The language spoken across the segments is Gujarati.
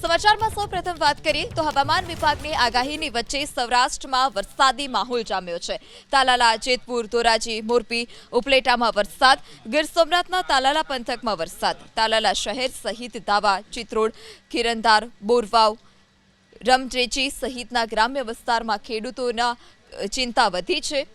સમાચારમાં સૌપ્રથમ વાત કરીએ તો હવામાન વિભાગની આગાહીની વચ્ચે સૌરાષ્ટ્રમાં વરસાદી માહોલ જામ્યો છે। તાલાલા, જેતપુર, ધોરાજી, મોરબી, ઉપલેટામાં વરસાદ, ગીર સોમનાથના તાલાલા પંથકમાં વરસાદ, તાલાલા શહેર સહિત દાવા, ચિત્રોડ, ખીરંધાર, બોરવાવ, રમટ્રેચી સહિતના ગ્રામ્ય વિસ્તારમાં ખેડૂતોના ચિંતા વધી છે।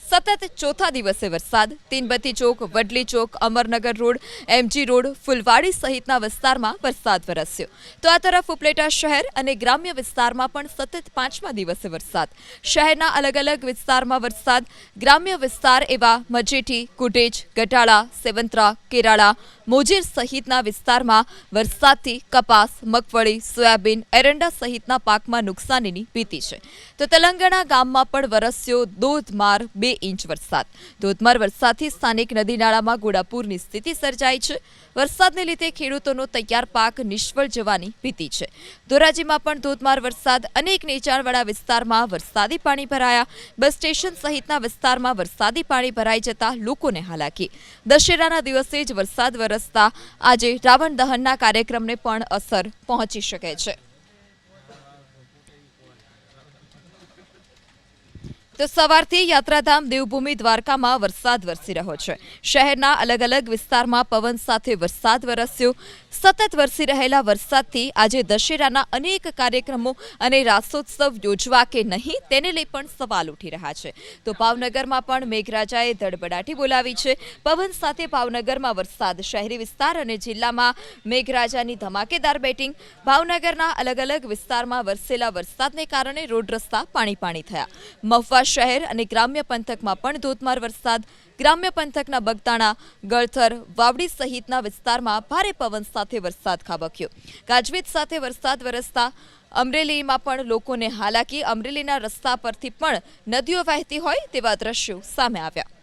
સતત ચોથા દિવસે વરસાદ, તીનબત્તી ચોક, વડલી ચોક, Amarnagar road, MG road, Phulwadi સહિતના વિસ્તારમાં વરસાદ વરસ્યો તો આ તરફ ઉપલેટા શહેર અને ગ્રામ્ય વિસ્તારમાં પણ સતત પાંચમા દિવસે વરસાદ। શહેરના અલગ અલગ વિસ્તારમાં વરસાદ, ગ્રામ્ય વિસ્તાર એવા મજેઠી, કુટેજ, ગઢાળા, સેવંત્રા, કેરાળા, મોજીર સહિતના વિસ્તારમાં વરસાદથી કપાસ, મગફળી, સોયાબીન, એરંડા સહિતના પાકમાં નુકસાનીની ભીતિ છે તો તેલંગાણા ગામમાં પણ વરસ્યો ધોધમાર 2 ઇંચ વરસાદ। ધોધમાર વરસાદથી સ્થાનિક નદી નાળામાં ઘોડાપૂરની સ્થિતિ સર્જાઈ છે। વરસાદને લીધે ખેડૂતોનો તૈયાર પાક નિષ્ફળ જવાની ભીતિ છે। ધોરાજીમાં પણ ધોધમાર વરસાદ, અનેક નીચાણવાળા વિસ્તારમાં વરસાદી પાણી ભરાયા, બસ સ્ટેશન સહિતના વિસ્તારમાં વરસાદી પાણી ભરાઈ જતા લોકોને હાલાકી। દશેરાના દિવસે જ વરસાદ વરસતા આજે રાવણ દહનના કાર્યક્રમને પણ અસર પહોંચી શકે છે। તો સવારથી યાત્રાધામ દેવભૂમિ દ્વારકામાં વરસાદ વરસી રહ્યો છે। શહેરના અલગ અલગ વિસ્તારમાં પવન સાથે વરસાદ વરસ્યો। સતત વરસી રહેલા વરસાદથી આજે દશેરાના અનેક કાર્યક્રમો અને રાસોત્સવ યોજવા કે નહીં તેને લઈ પણ સવાલ ઉઠી રહ્યા છે તો ભાવનગરમાં પણ મેઘરાજાએ ધડબડાટી બોલાવી છે। પવન સાથે ભાવનગરમાં વરસાદ, શહેરી વિસ્તાર અને જિલ્લામાં મેઘરાજાની ધમાકેદાર બેટિંગ। ભાવનગરના અલગ અલગ વિસ્તારમાં વરસેલા વરસાદને કારણે રોડ રસ્તા પાણી થયા। મહુવા શહેર અને ગ્રામ્ય પંથકમાં પણ ધોધમાર વરસાદ, ગ્રામ્ય પંથકના બગદાણા, ગળથર, વાવડી સહિતના વિસ્તારમાં ભારે પવન સાથે વરસાદ ખાબક્યો। ગાજવીજ સાથે વરસાદ વરસતા અમરેલીમાં પણ લોકોને હાલાકી, અમરેલીના રસ્તા પરથી પણ નદીઓ વહેતી હોય તેવા દ્રશ્યો સામે આવ્યા।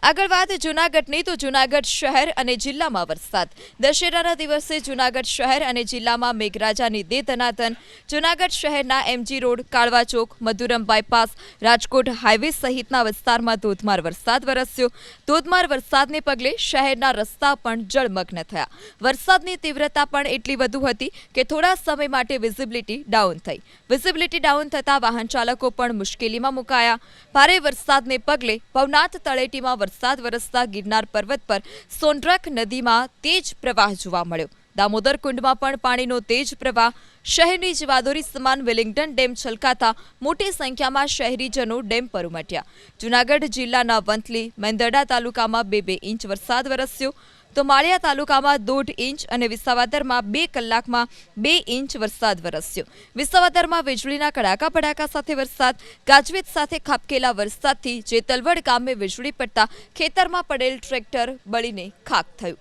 આગળ વાત જૂનાગઢની તો જૂનાગઢ શહેર અને જિલ્લામાં વરસાદ। દશેરાના દિવસે જૂનાગઢ શહેર અને જિલ્લામાં મેઘરાજાની દે ધનાધન। જૂનાગઢ શહેરના એમજી રોડ, કાળવા ચોક, મધુરમ બાયપાસ, રાજકોટ હાઈવે સહિતના વિસ્તારમાં ધોધમાર વરસાદ વરસ્યો। ધોધમાર વરસાદને પગલે શહેરના રસ્તા પણ જળમગ્ન થયા। વરસાદની તીવ્રતા પણ એટલી વધુ હતી કે થોડા સમય માટે વિઝિબિલિટી ડાઉન થઈ। વિઝિબિલિટી ડાઉન થતાં વાહન ચાલકો પણ મુશ્કેલીમાં મુકાયા। ભારે વરસાદને પગલે ભવનાથ તળેટીમાં વરસાદ વરસતા ગિરનાર પર્વત પર સોનડ્રગ નદીમાં તેજ પ્રવાહ જોવા મળ્યો। દામોદર કુંડમાં પણ પાણીનો તેજ પ્રવાહ। શહેરની જીવાદોરી સમાન વેલિંગ્ટન ડેમ છલકાતા મોટી સંખ્યામાં શહેરીજનો ડેમ પર ઉમટ્યા। જૂનાગઢ જિલ્લાના વંથલી, મેંદરડા તાલુકામાં 2 ઇંચ વરસાદ વરસ્યો તો માળિયા તાલુકામાં 1.5 ઇંચ અને વિસાવદરમાં 2 કલાકમાં 2 ઇંચ વરસાદ વરસ્યો। વિસાવદરમાં વીજળીના કડાકા ભડાકા સાથે વરસાદ, ગાજવીજ સાથે ખાબકેલા વરસાદથી જેતલવડ ગામે વીજળી પડતા ખેતરમાં પડેલ ટ્રેક્ટર બળીને ખાખ થયું।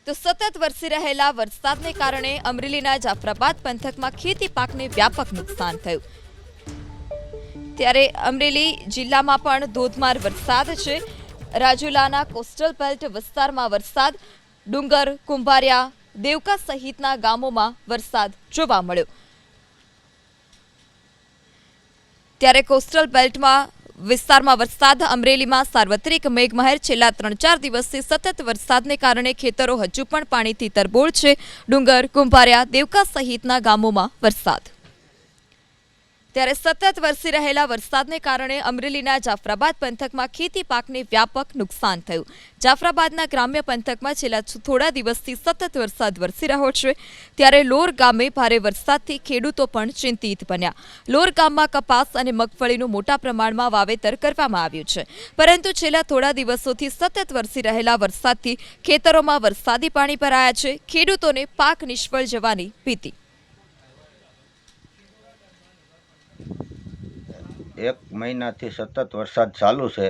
તો સતત વરસી રહેલા વરસાદને કારણે અમરેલીના જાફરાબાદ પંથકમાં ખેતી પાકને વ્યાપક નુકસાન થયું। ત્યારે અમરેલી જિલ્લામાં પણ ધોધમાર વરસાદ છે। રાજુલાના કોસ્ટલ બેલ્ટ વિસ્તારમાં વરસાદ, ડુંગર, કુંભારિયા, દેવકા સહિતના ગામોમાં વરસાદ જોવા મળ્યો। ત્યારે કોસ્ટલ બેલ્ટમાં વિસ્તારમાં વરસાદ, અમરેલીમાં સાર્વત્રિક મેઘમહેર। છેલ્લા 3-4 દિવસથી સતત વરસાદને કારણે ખેતરો હજુ પણ પાણીથી તરબોળ છે। ડુંગર, કુંભારિયા, દેવકા સહિતના ગામોમાં વરસાદ। ત્યારે સતત વરસી રહેલા વરસાદને કારણે અમરેલીના જાફરાબાદ પંથકમાં ખેતી પાકને વ્યાપક નુકસાન થયું। જાફરાબાદના ગ્રામ્ય પંથકમાં છેલ્લા થોડા દિવસથી સતત વરસાદ વરસી રહ્યો છે ત્યારે લોર ગામે ભારે વરસાદથી ખેડૂતો પણ ચિંતિત બન્યા। લોર ગામમાં કપાસ અને મગફળીનું મોટા પ્રમાણમાં વાવેતર કરવામાં આવ્યું છે પરંતુ છેલ્લા થોડા દિવસોથી સતત વરસી રહેલા વરસાદથી ખેતરોમાં વરસાદી પાણી ભરાયા છે। ખેડૂતોને પાક નિષ્ફળ જવાની ભીતિ। 1 મહિનાથી સતત વરસાદ ચાલુ છે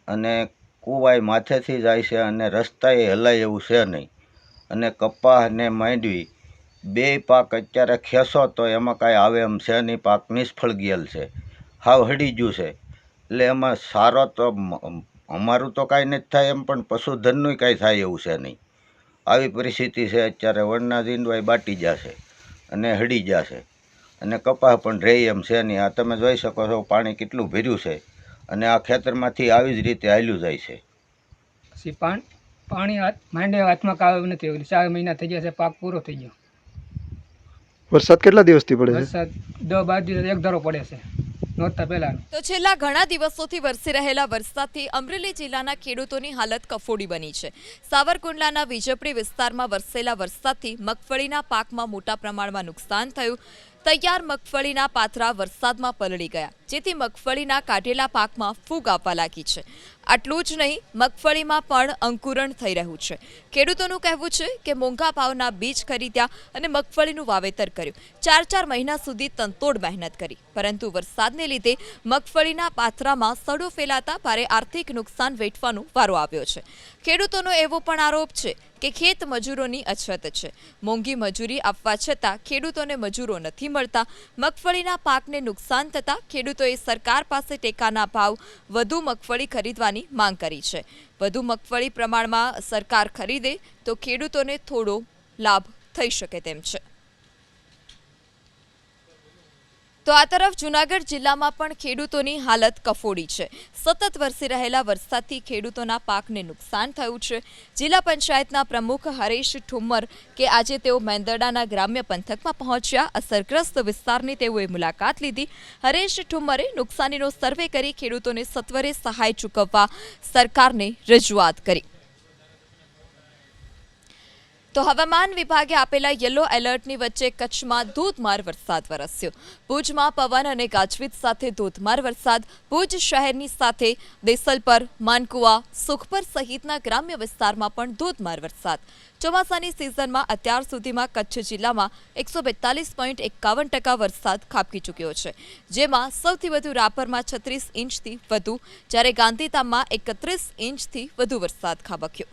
અને કુવાય માથેથી જાય છે અને રસ્તાએ હલાય એવું છે નહીં અને કપાસ અને માંડવી 2 પાક અત્યારે ખેંચો તો એમાં કાંઈ આવે એમ છે નહીં। પાક નિષ્ફળ ગયેલ છે, હાવ હડી ગયું છે। એટલે એમાં સારો તો અમારું તો કાંઈ નથી થાય એમ પણ પશુધનનું કાંઈ થાય એવું છે નહીં। આવી પરિસ્થિતિ છે અત્યારે। વણના જીંડવાય બાટી જશે અને હડી જશે અને કપાસ પણ રહે એમ છે નહીં। આ તમે જોઈ શકો છો પાણી કેટલું ભર્યું છે અને આ ખેતરમાંથી આવી જ રીતે હાલ્યું જાય છે। પછી પાણી માંડે હાથમાં કાવ્યું નથી, 4 મહિના થઈ ગયા છે, પાક પૂરો થઈ ગયો. વરસાદ કેટલા દિવસથી પડે છે? વરસાદ 10-12 દિવસ એક ધારો પડે છે નોરતા પહેલાનો. તો છેલ્લા ઘણા દિવસોથી વરસી રહેલા વરસાદથી અમરેલી જિલ્લાના ખેડૂતોની હાલત કફોડી બની છે. સાવરકુંડલાના વીજપડી વિસ્તારમાં વરસેલા વરસાદથી મગફળીના પાકમાં મોટા પ્રમાણમાં નુકસાન થયું. તૈયાર મગફળીના પાથરા વરસાદમાં પલળી ગયા, જેથી મગફળીના કાઢેલા પાકમાં ફૂગ આવવા લાગી છે. આટલું જ નહીં, મગફળીમાં પણ અંકુરણ થઈ રહ્યું છે. ખેડૂતોનું કહેવું છે કે મોંઘા ભાવના બીજ ખરીદ્યા અને મગફળીનું વાવેતર કર્યું. 4 મહિના સુધી તનતોડ મહેનત કરી, પરંતુ વરસાદને લીધે મગફળીના પાથરામાં સડો ફેલાતા ભારે આર્થિક નુકસાન વેઠવાનો વારો આવ્યો છે. ખેડૂતોનો એવો પણ આરોપ છે કે ખેત મજૂરોની અછત છે. મોંઘી મજૂરી આપવા છતાં ખેડૂતોને મજૂરો નથી મળતા. મગફળીના પાકને નુકસાન થતાં ખેડૂતોએ સરકાર પાસે ટેકાના ભાવ વધુ મગફળી ખરીદવાની માંગ કરી છે. વધુ મગફળી પ્રમાણમાં સરકાર ખરીદે તો ખેડૂતોને થોડો લાભ થઈ શકે તેમ છે. તો આ તરફ જૂનાગઢ જિલ્લામાં પણ ખેડૂતોની હાલત કફોડી છે. સતત વરસી રહેલા વરસાદથી ખેડૂતોના પાકને નુકસાન થયું છે. જિલ્લા પંચાયતના પ્રમુખ હરેશ ઠુમ્મર કે આજે તેઓ મેંદરડાના ગ્રામ્ય પંથકમાં પહોંચ્યા. અસરગ્રસ્ત વિસ્તારની તેઓએ મુલાકાત લીધી. હરેશ ઠુમ્મરે નુકસાનીનો સર્વે કરી ખેડૂતોને સત્વરે સહાય ચૂકવવા સરકારને રજૂઆત કરી. તો હવામાન વિભાગે આપેલા યલો એલર્ટની વચ્ચે કચ્છમાં ધોધમાર વરસાદ વરસ્યો. ભુજમાં પવન અને ગાજવીજ સાથે ધોધમાર વરસાદ. ભુજ શહેરની સાથે દેસલપર, માનકુવા, સુખપર સહિતના ગ્રામ્ય વિસ્તારમાં પણ ધોધમાર વરસાદ. ચોમાસાની સિઝનમાં અત્યાર સુધીમાં કચ્છ જિલ્લામાં 142.51% વરસાદ ખાબકી ચૂક્યો છે, જેમાં સૌથી વધુ રાપરમાં 36 ઇંચથી વધુ, જ્યારે ગાંધીધામમાં 31 ઇંચથી વધુ વરસાદ ખાબક્યો.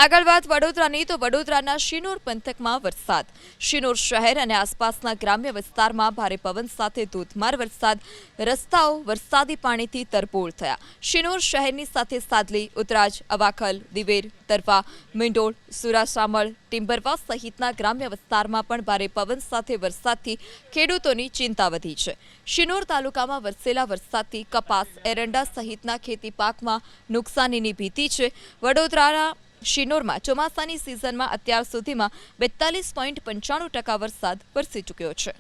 આગળ વાત વડોદરાની, તો વડોદરાના શિનોર પંથકમાં વરસાદ. શિનોર શહેર અને આસપાસના ગ્રામ્ય વિસ્તારમાં ભારે પવન સાથે ધોધમાર વરસાદ. રસ્તાઓ વરસાદી પાણીથી તરબોળ થયા. શિનોર શહેરની સાથે સાદલી, ઉતરાજ, અવાખલ, દિવેર, તરવા, મીંડોળ, સુરાશામળ, ટિમ્બરવા સહિતના ગ્રામ્ય વિસ્તારમાં પણ ભારે પવન સાથે વરસાદથી ખેડૂતોની ચિંતા વધી છે. શિનોર તાલુકામાં વરસેલા વરસાદથી કપાસ, એરંડા સહિતના ખેતી પાકમાં નુકસાનીની ભીતિ છે. વડોદરાના શિનોરમાં ચોમાસાની સિઝનમાં અત્યાર સુધીમાં 42.95% વરસાદ વરસી ચૂક્યો છે.